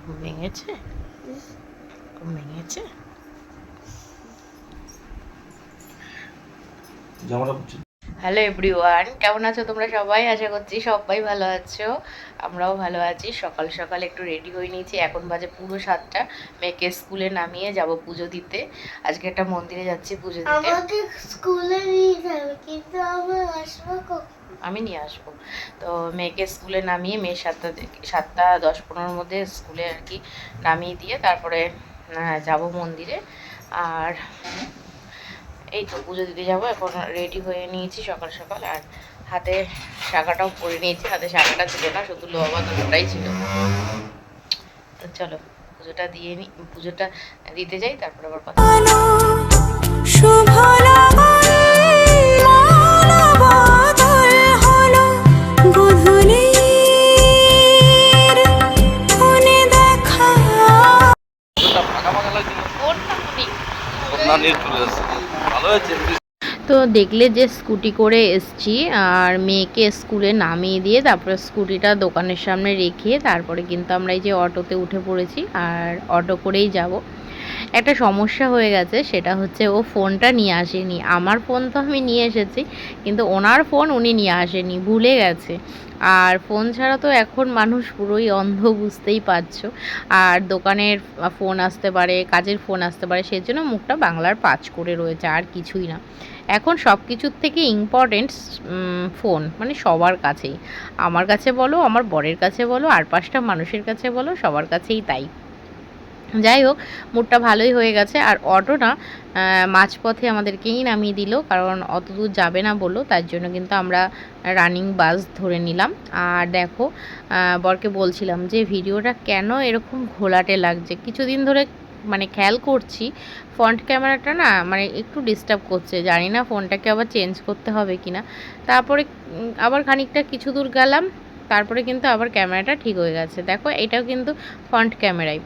ঘুম ভেঙেছে? ঘুম ভেঙেছে? হ্যালো এভরিওয়ান, কেমন আছো তোমরা সবাই? আশা করছি সবাই ভালো আছো, আমরাও ভালো আছি। সকাল সকাল একটু রেডি হয়ে নিয়েছি, এখন বাজে পুরো 7টা। মেয়েকে স্কুলে নামিয়ে যাব পুজো দিতে। আজকে একটা মন্দিরে যাচ্ছি পুজো দিতে। আমাকে স্কুলে নিয়ে যাবে, কিন্তু আমরা আসবো কখন? আমি নিয়ে আসবো। তো মেয়েকে স্কুলে নামিয়ে, মেয়ে 7:10-15 মধ্যে স্কুলে আর কি নামিয়ে দিয়ে তারপরে যাব মন্দিরে। আর এই তো পুজো দিতে যাবো। এখন রেডি হয়ে নিয়েছি সকাল সকাল, আর হাতে শাখাটাও পরে নিয়েছি। হাতে শাখাটা ছিল না, শুধু লোহা দুটোটাই ছিল। তো চলো পুজোটা দিয়ে নি, পুজোটা দিতে যাই, তারপরে আবার কথা। তো দেখলে যে স্কুটি করে এসছি, আর মেয়েকে স্কুলে নামিয়ে দিয়ে তারপরে স্কুটিটা দোকানের সামনে রেখে তারপরে কিন্তু আমরা এই যে অটোতে উঠে পড়েছি, আর অটো করেই যাব। একটা সমস্যা হয়ে গেছে, সেটা হচ্ছে ও ফোনটা নিয়ে আসেনি। আমার ফোন তো আমি নিয়ে এসেছি, কিন্তু ওনার ফোন উনি নিয়ে আসেনি, ভুলে গেছে। আর ফোন ছাড়া তো এখন মানুষ পুরোই অন্ধ, বুঝতেই পারছো। আর দোকানের ফোন আসতে পারে, কাজের ফোন আসতে পারে, সেজন্য মুখটা বাংলার পাঁচ করে রয়েছে, আর কিছুই না। এখন সব কিছুর থেকে ইম্পর্টেন্ট ফোন, মানে সবার কাছেই। আমার কাছে বলো, আমার বরের কাছে বলো, আর 5টা মানুষের কাছে বলো, সবার কাছেই তাই। যাই হোক, মুডটা ভালোই হয়ে গেছে। আর অটোটা মাঝপথে আমাদেরকেই নামিয়ে দিল, কারণ অত দূর যাবে না বললো, তার জন্য কিন্তু আমরা রানিং বাস ধরে নিলাম। আর দেখো, বরকে বলছিলাম যে ভিডিওটা কেন এরকম ঘোলাটে লাগছে। কিছুদিন ধরে মানে খেয়াল করছি ফ্রন্ট ক্যামেরাটা না মানে একটু ডিস্টার্ব করছে, জানি না ফোনটাকে আবার চেঞ্জ করতে হবে কি না। তারপরে আবার খানিকটা কিছু দূর গেলাম, তারপরে কিন্তু আবার ক্যামেরাটা ঠিক হয়ে গেছে। দেখো, এটাও কিন্তু ফ্রন্ট ক্যামেরাই।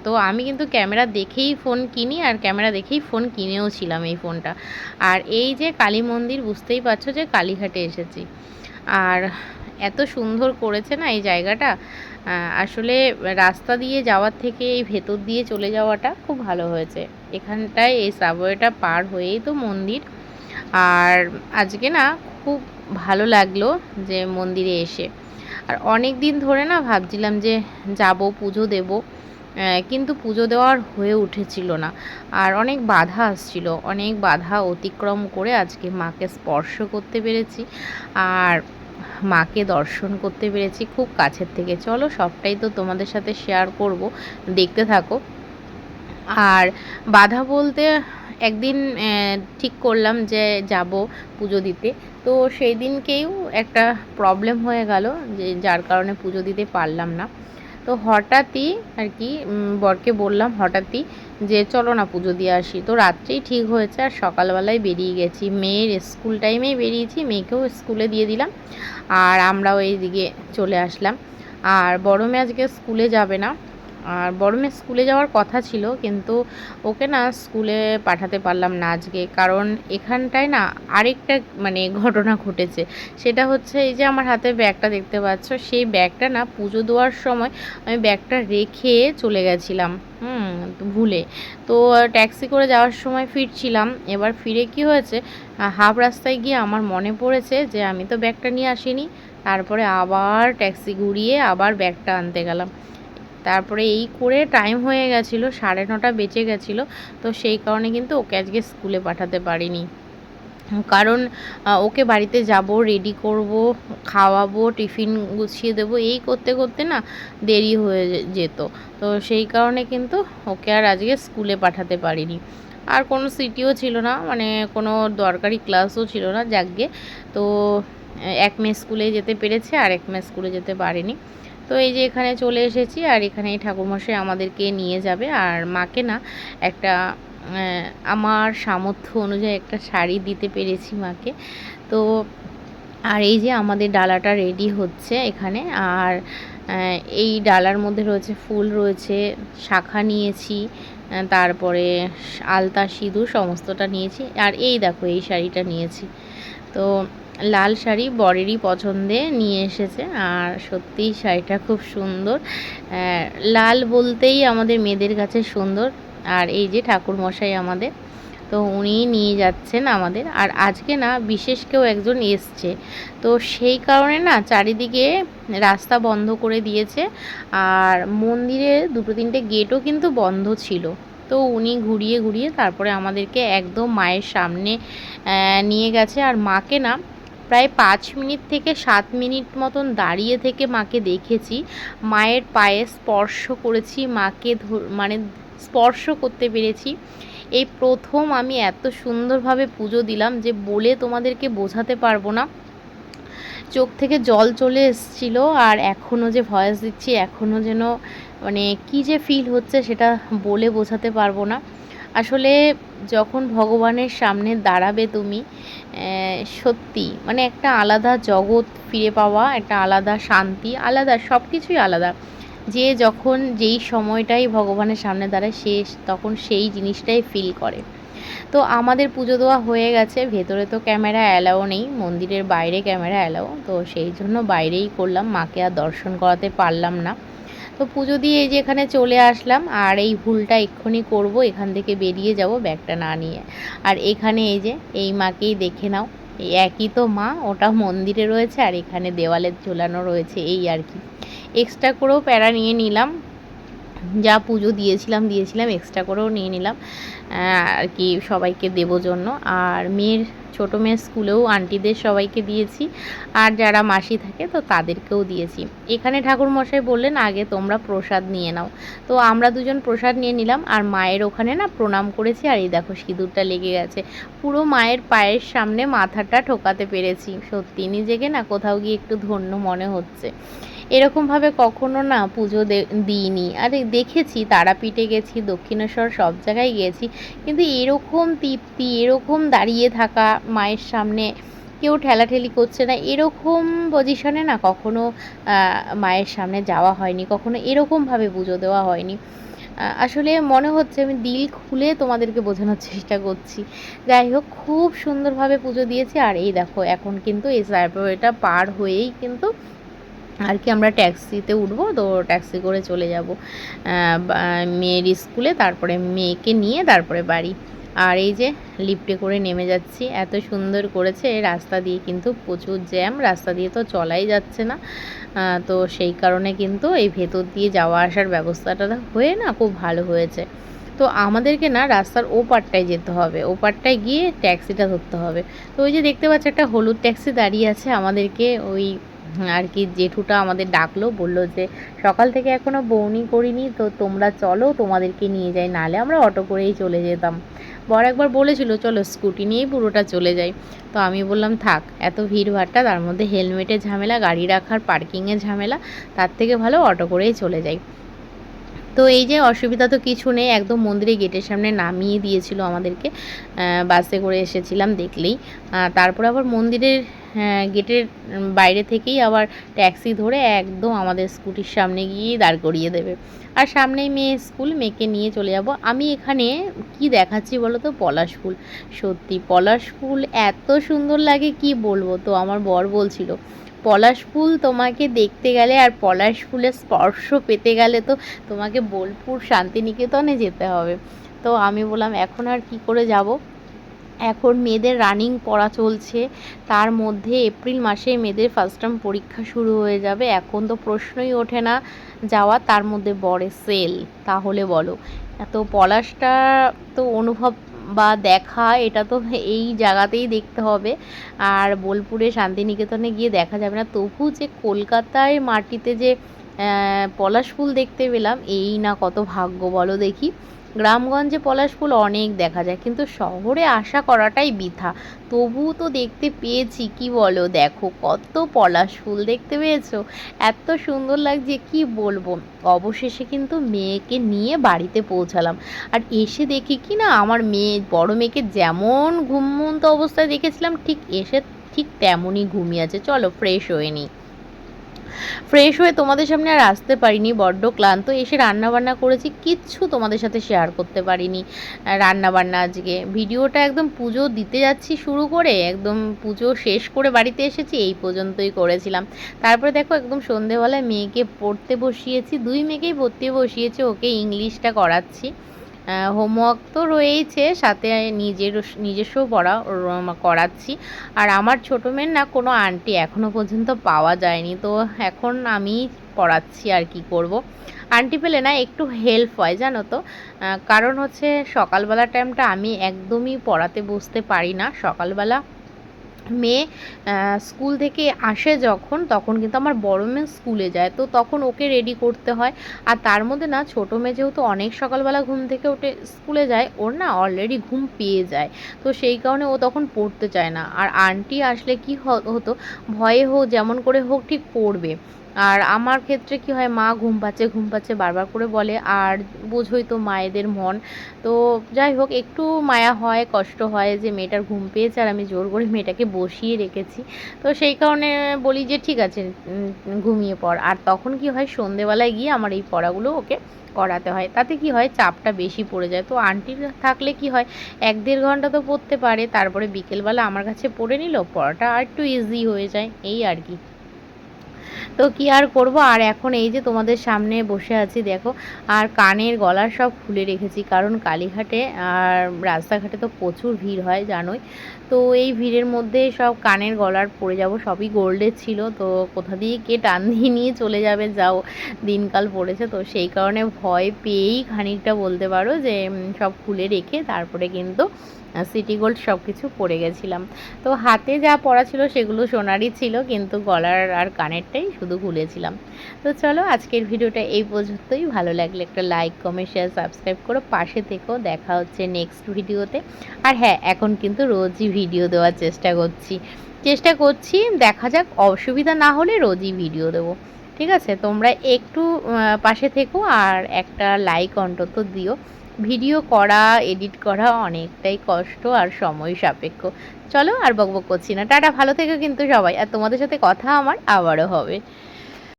তো আমি কিন্তু ক্যামেরা দেখেই ফোন কিনি, আর ক্যামেরা দেখেই ফোন কিনেও ছিলাম এই ফোনটা। আর এই যে কালী মন্দির, বুঝতেই পারছো যে কালীঘাটে এসেছি। আর এত সুন্দর করেছে না এই জায়গাটা। আসলে রাস্তা দিয়ে যাওয়ার থেকে এই ভেতর দিয়ে চলে যাওয়াটা খুব ভালো হয়েছে। এখানটায় এই সাবওয়েটা পার হয়েই তো মন্দির। আর আজকে না খুব ভালো লাগলো যে মন্দিরে এসে। আর অনেক দিন ধরে না ভাবছিলাম যে যাব, পুজো দেব, কিন্তু পুজো দেওয়ার হয়ে উঠেছিল না। আর অনেক বাধা আসছিল, অনেক বাধা অতিক্রম করে আজকে মাকে স্পর্শ করতে পেরেছি, আর মাকে দর্শন করতে পেরেছি খুব কাছের থেকে। চলো সবটাই তো তোমাদের সাথে শেয়ার করব, দেখতে থাকো। আর বাধা বলতে, একদিন ঠিক করলাম যে যাব পুজো দিতে, তো সেই দিনকেও একটা প্রবলেম হয়ে গেল, যে যার কারণে পুজো দিতে পারলাম না। তো হঠাৎই আর কি বরকে বললাম হঠাৎই যে চলো না পুজো দিয়ে আসি। তো রাত্রেই ঠিক হয়েছে, আর সকালবেলায় বেরিয়ে গেছি। মেয়ের স্কুল টাইমেই বেরিয়েছি, মেয়েকেও স্কুলে দিয়ে দিলাম, আর আমরাও এইদিকে চলে আসলাম। আর বড় মেয়ে আজকে স্কুলে যাবে না। আর বড় মেয়ে স্কুলে যাওয়ার কথা ছিল, কিন্তু ওকে না স্কুলে পাঠাতে পারলাম না আজকে, কারণ এখানটায় না আরেকটা মানে ঘটনা ঘটেছে। সেটা হচ্ছে, এই যে আমার হাতে ব্যাগটা দেখতে পাচ্ছ, সেই ব্যাগটা না পুজো দেওয়ার সময় আমি ব্যাগটা রেখে চলে গেছিলাম, ভুলে। তো ট্যাক্সি করে যাওয়ার সময় ফিরছিলাম, এবার ফিরে কি হয়েছে, হাফ রাস্তায় গিয়ে আমার মনে পড়েছে যে আমি তো ব্যাগটা নিয়ে আসিনি। তারপরে আবার ট্যাক্সি ঘুরিয়ে আবার ব্যাগটা আনতে গেলাম। তারপরে এই করে টাইম হয়ে গেছিলো, 9:30 বেজে গেছিলো। তো সেই কারণে কিন্তু ওকে আজকে স্কুলে পাঠাতে পারিনি, কারণ ওকে বাড়িতে যাব, রেডি করব, খাওয়াবো, টিফিন গুছিয়ে দেবো, এই করতে করতে না দেরি হয়ে যেত। তো সেই কারণে কিন্তু ওকে আর আজকে স্কুলে পাঠাতে পারিনি। আর কোনো সিটিও ছিল না, মানে কোনো দরকারি ক্লাসও ছিল না, যাকগে। তো এক মেয়ে স্কুলে যেতে পেরেছে, আর এক মেয়ে স্কুলে যেতে পারেনি। তো এই যে এখানে চলে এসেছি, আর এখানে ঠাকুরমশাই আমাদেরকে নিয়ে যাবে। আর মাকে না একটা আমার সামর্থ্য অনুযায়ী একটা শাড়ি দিতে পেরেছি মাকে। তো আর এই যে আমাদের ডালাটা রেডি হচ্ছে এখানে, আর এই ডালার মধ্যে রয়েছে ফুল, রয়েছে শাখা নিয়েছি, তারপরে আলতা, সিঁদুর সমস্তটা নিয়েছি। আর এই দেখো এই শাড়িটা নিয়েছি। তো লাল শাড়ি বরেরই পছন্দে নিয়ে এসেছে, আর সত্যিই শাড়িটা খুব সুন্দর। লাল বলতেই আমাদের মেয়েদের কাছে সুন্দর। আর এই যে ঠাকুরমশাই আমাদের, তো উনিই নিয়ে যাচ্ছেন আমাদের। আর আজকে না বিশেষ কেউ একজন এসছে, তো সেই কারণে না চারিদিকে রাস্তা বন্ধ করে দিয়েছে। আর মন্দিরে 2-3টে গেটও কিন্তু বন্ধ ছিল। তো উনি ঘুরিয়ে ঘুরিয়ে তারপরে আমাদেরকে একদম মায়ের সামনে নিয়ে গেছে। আর মাকে না প্রায় 5 মিনিট থেকে 7 মিনিট মতন দাঁড়িয়ে থেকে মাকে দেখেছি, মায়ের পায়ে স্পর্শ করেছি, মাকে মানে স্পর্শ করতে পেরেছি। এই প্রথম আমি এত সুন্দরভাবে পুজো দিলাম যে বলে তোমাদেরকে বোঝাতে পারবো না। চোখ থেকে জল চলে এসেছিল, আর এখনও যে ভয়েস দিচ্ছি এখনও যেন মানে কী যে ফিল হচ্ছে সেটা বলে বোঝাতে পারবো না। আসলে যখন ভগবানের সামনে দাঁড়াবে তুমি, সত্যি মানে একটা আলাদা জগৎ ফিরে পাওয়া, একটা আলাদা শান্তি, আলাদা সব কিছুই আলাদা। যে যখন যেই সময়টাই ভগবানের সামনে দাঁড়ায় সে তখন সেই জিনিসটাই ফিল করে। তো আমাদের পুজো দেওয়া হয়ে গেছে। ভেতরে তো ক্যামেরা অ্যালাও নেই, মন্দিরের বাইরে ক্যামেরা অ্যালাও, তো সেই জন্য বাইরেই করলাম, মাকে আর দর্শন করাতে পারলাম না। তো পুজো দিয়ে এই যে এখানে চলে আসলাম। আর এই ভুলটা এক্ষুনি করব, এখান থেকে বেরিয়ে যাব ব্যাগটা না নিয়ে। আর এখানে এই যে এই মাকেই দেখে নাও, এই একই তো মা, ওটা মন্দিরে রয়েছে আর এখানে দেওয়ালে ঝোলানো রয়েছে, এই আর কি। এক্সট্রা করেও প্যারা নিয়ে নিলাম, যা পুজো দিয়েছিলাম এক্সট্রা করেও নিয়ে নিলাম আর কি, সবাইকে দেবো জন্য। আর ছোটো মেয়ের স্কুলেও আন্টিদের সবাইকে দিয়েছি, আর যারা মাসি থাকে তো তাদেরকেও দিয়েছি। এখানে ঠাকুরমশাই বললেন আগে তোমরা প্রসাদ নিয়ে নাও, তো আমরা দুজন প্রসাদ নিয়ে নিলাম। আর মায়ের ওখানে না প্রণাম করেছি, আর এই দেখো সিঁদুরটা লেগে গেছে, পুরো মায়ের পায়ের সামনে মাথাটা ঠোকাতে পেরেছি। সত্যি নিজেকে না কোথাও গিয়ে একটু ধন্য মনে হচ্ছে। এরকমভাবে কখনো না পুজো দিইনি। আর দেখেছি তারাপীঠে গেছি, দক্ষিণেশ্বর, সব জায়গায় গেছি, কিন্তু এরকম তৃপ্তি, এরকম দাঁড়িয়ে থাকা মায়ের সামনে, কেউ ঠেলাঠেলি করছে না, এরকম পজিশনে না কখনো মায়ের সামনে যাওয়া হয়নি, কখনো এরকমভাবে পুজো দেওয়া হয়নি। আসলে মনে হচ্ছে আমি দিল খুলে তোমাদেরকে বোঝানোর চেষ্টা করছি। যাই হোক, খুব সুন্দরভাবে পুজো দিয়েছি। আর এই দেখো এখন কিন্তু এই সাইডওয়েটা পার হয়েই কিন্তু আর কি আমরা ট্যাক্সিতে উঠবো, তো ট্যাক্সি করে চলে যাব মেয়ের স্কুলে, তারপরে মেয়েকে নিয়ে তারপরে বাড়ি। আর এই যে লিফটে করে নেমে যাচ্ছি, এত সুন্দর করেছে রাস্তা দিয়ে, কিন্তু প্রচুর জ্যাম, রাস্তা দিয়ে তো চলাই যাচ্ছে না। তো সেই কারণে কিন্তু এই ভেতর দিয়ে যাওয়া আসার ব্যবস্থাটা হয়ে না খুব ভালো হয়েছে। তো আমাদেরকে না রাস্তার ওপারটায় যেতে হবে, ওপারটায় গিয়ে ট্যাক্সিটা ধরতে হবে। তো ওই যে দেখতে পাচ্ছি একটা হলুদ ট্যাক্সি দাঁড়িয়ে আছে, আমাদেরকে ওই আর কি জেঠুটা আমাদের ডাকলো, বললো যে সকাল থেকে এখনও বউনি করিনি, তো তোমরা চলো তোমাদেরকে নিয়ে যাই, নাহলে আমরা অটো করেই চলে যেতাম। বর একবার বলেছিল চলো স্কুটি নিয়েই পুরোটা চলে যাই, তো আমি বললাম থাক, এত ভিড়ভাট্টা, তার মধ্যে হেলমেটের ঝামেলা, গাড়ি রাখার পার্কিংয়ের ঝামেলা, তার থেকে ভালো অটো করেই চলে যাই। তো এই যে অসুবিধা তো কিছু নেই, একদম মন্দিরের গেটের সামনে নামিয়ে দিয়েছিল আমাদেরকে, বাসে করে এসেছিলাম দেখলেই। তারপর আবার মন্দিরের গেটের বাইরে থেকেই আবার ট্যাক্সি ধরে একদম আমাদের স্কুটির সামনে গিয়ে দাঁড় করিয়ে দেবে। আর সামনেই মেয়ের স্কুল, মেয়েকে নিয়ে চলে যাব। আমি এখানে কি দেখাচ্ছি বলো তো, পলাশ ফুল। সত্যি পলাশ ফুল এত সুন্দর লাগে কি বলবো। তো আমার বর বলছিল পলাশ ফুল তোমাকে দেখতে গেলে আর পলাশ ফুলের স্পর্শ পেতে গেলে তো তোমাকে বোলপুর শান্তিনিকেতনে যেতে হবে। তো আমি বললাম এখন আর কি করে যাব, এখন মেয়েদের রানিং পড়া চলছে, তার মধ্যে এপ্রিল মাসে মেয়েদের ফার্স্ট টার্ম পরীক্ষা শুরু হয়ে যাবে, এখন তো প্রশ্নই ওঠে না যাওয়া, তার মধ্যে বড়ে সেল, তাহলে বলো। তো পলাশটা তো অনুভব বা দেখা এটা তো এই জায়গাতেই দেখতে হবে, আর বোলপুরে শান্তিনিকেতনে গিয়ে দেখা যাবে না। তবু যে কলকাতায় মাটিতে যে পলাশ ফুল দেখতে পেলাম, এই না কত ভাগ্য বলো দেখি। গ্রামগঞ্জে পলাশ ফুল অনেক দেখা যায়, কিন্তু শহরে আশা করাটাই বৃথা। তবুও তো দেখতে পেয়েছি, কি বলো, দেখো কত পলাশ ফুল দেখতে পেয়েছো, এত সুন্দর লাগছে কি বলবো। অবশেষে কিন্তু মেয়েকে নিয়ে বাড়িতে পৌঁছালাম, আর এসে দেখি কি না আমার বড় মেয়েকে যেমন ঘুমন্ত অবস্থায় দেখেছিলাম ঠিক তেমনই ঘুমিয়ে আছে। চলো ফ্রেশ হয়ে নিই। ফ্রেশ হয়ে তোমাদের সামনে আর আসতে পারিনি, বড্ড ক্লান্ত। এসে রান্নাবান্না করেছি, কিচ্ছু তোমাদের সাথে শেয়ার করতে পারিনি। রান্নাবান্না আজকে ভিডিওটা একদম পুজো দিতে যাচ্ছি শুরু করে, একদম পুজো শেষ করে বাড়িতে এসেছি, এই পর্যন্তই করেছিলাম। তারপরে দেখো একদম সন্ধেবেলায় মেয়েকে পড়তে বসিয়েছি, 2 মেয়েকেই পড়তে বসিয়েছি, ওকে ইংলিশটা করাচ্ছি। হোমওয়ার্ক তো রয়েইছে, সাথে নিজস্ব পড়া করাচ্ছি। আর আমার ছোটো মেয়ের না কোনো আন্টি এখনও পর্যন্ত পাওয়া যায়নি, তো এখন আমি পড়াচ্ছি। আর কি করব, আন্টি পেলে না একটু হেল্প হয় জানো তো। কারণ হচ্ছে সকালবেলা টাইমটা আমি একদমই পড়াতে বসতে পারি না। সকালবেলা মেয়ে স্কুল থেকে আসে যখন, তখন কিন্তু আমার বড় মেয়ে স্কুলে যায়, তো তখন ওকে রেডি করতে হয়। আর তার মধ্যে না ছোটো মেয়ে যেহেতু অনেক সকালবেলা ঘুম থেকে উঠে স্কুলে যায়, ওর না অলরেডি ঘুম পেয়ে যায়, তো সেই কারণে ও তখন পড়তে চায় না। আর আন্টি আসলে কি হতো, ভয়ে হোক যেমন করে হোক ঠিক পড়বে। আর আমার ক্ষেত্রে কি হয়, মা ঘুম পাচ্ছে বারবার করে বলে, আর বোঝোই তো মায়েদের মন। তো যাই হোক, একটু মায়া হয়, কষ্ট হয় যে মেয়েটার ঘুম পেয়েছে আর আমি জোর করে মেয়েটাকে বসিয়ে রেখেছি। তো সেই কারণে বলি যে ঠিক আছে, ঘুমিয়ে পড়। আর তখন কি হয়, সন্ধেবেলায় গিয়ে আমার এই পড়াগুলো ওকে করাতে হয়। তাতে কি হয়, চাপটা বেশি পড়ে যায়। তো আন্টি থাকলে কি হয়, 1-1.5 ঘন্টা তো পড়তে পারে, তারপরে বিকেলবেলা আমার কাছে পড়ে নিল, পড়াটা আর একটু ইজি হয়ে যায়, এই আর কি। তো কি আর করব। আর এখন এই যে তোমাদের সামনে বসে আছি দেখো, আর কানের গলার সব খুলে রেখেছি, কারণ কালীঘাটে আর রাস্তাঘাটে তো প্রচুর ভিড় হয় জানোই। তো এই ভিড়ের মধ্যে সব কানের গলার পরে যাব, সবই গোল্ডের ছিল, তো কোথা দিয়ে কে টান দিয়ে নিয়ে চলে যাবে, যাও দিনকাল পড়েছে। তো সেই কারণে ভয় পেয়েই খানিকটা বলতে পারো যে সব খুলে রেখে তারপরে কিন্তু সিটি গোল্ড সব কিছু পরে গেছিলাম। তো হাতে যা পরা ছিল সেগুলো সোনারই ছিল, কিন্তু গলার আর কানেরটাই শুধু খুলেছিলাম। তো চলো আজকের ভিডিওটা এই পর্যন্তই। ভালো লাগলে একটা লাইক, কমেন্ট, শেয়ার, সাবস্ক্রাইব করো, পাশে থেকো। দেখা হচ্ছে নেক্সট ভিডিওতে। আর হ্যাঁ, এখন কিন্তু রোজই ভিডিও দেওয়ার চেষ্টা করছি, দেখা যাক, অসুবিধা না হলে রোজই ভিডিও দেবো। ঠিক আছে, তোমরা একটু পাশে থেকো আর একটা লাইক অন্তত দিও। ভিডিও করা, এডিট করা অনেকটাই কষ্ট আর সময় সাপেক্ষ। চলো আর বকবক করছি না, টাটা, ভালো থেকো কিন্তু সবাই। আর তোমাদের সাথে কথা আমার আবারও হবে।